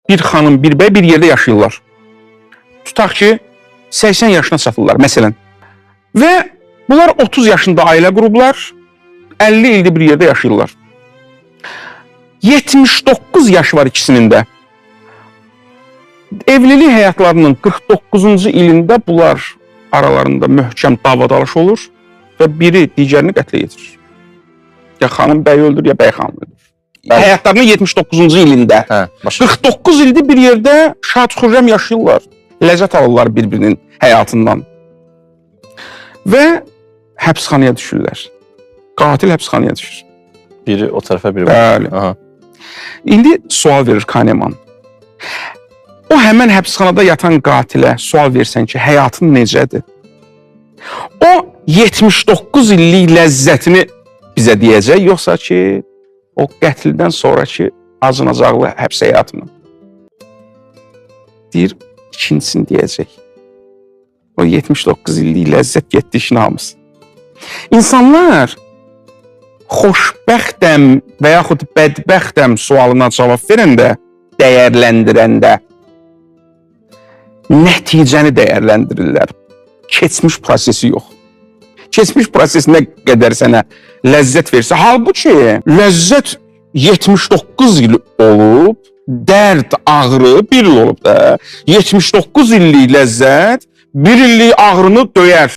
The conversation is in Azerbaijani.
bir xanım, bir bəy bir yerdə yaşayırlar. Tutaq ki, 80 yaşına çatırlar, məsələn. Və bunlar 30 yaşında ailə qurublar, 50 ildir bir yerdə yaşayırlar. 79 yaş var ikisinin də. Evlilik həyatlarının 49-cu ilində bunlar aralarında möhkəm davadalış olur və biri digərini qətlə yetirir. Ya xanım bəyi öldür, ya bəy xanım öldür. Həyatlarının 79-cu ilində. 49 ildir bir yerdə şad-xürrəm yaşayırlar. Ləzzət alırlar bir-birinin həyatından. Və həbsxanaya düşürlər. Qatil həbsxanaya düşür. Biri o tərəfə, biri bəli. Aha. İndi sual verir Kahneman. O həmən həbsxanada yatan qatilə sual versən ki, həyatın necədir? O 79 illik ləzzətini bizə deyəcək, yoxsa ki, o qətldən sonraki acınacaqlı həbs həyatını? Deyir, ikincisini deyəcək. O 79 illik ləzzət getdi işin hamısı. İnsanlar xoşbəxtəm və yaxud bədbəxtəm sualına cavab verəndə, dəyərləndirəndə nəticəni dəyərləndirirlər. Keçmiş prosesi yox. Keçmiş proses nə qədər sənə ləzzət versə, halbuki ləzzət 79 il olub, dərd, ağrı 1 il olub da. 79 illik ləzzət 1 illik ağrını döyər.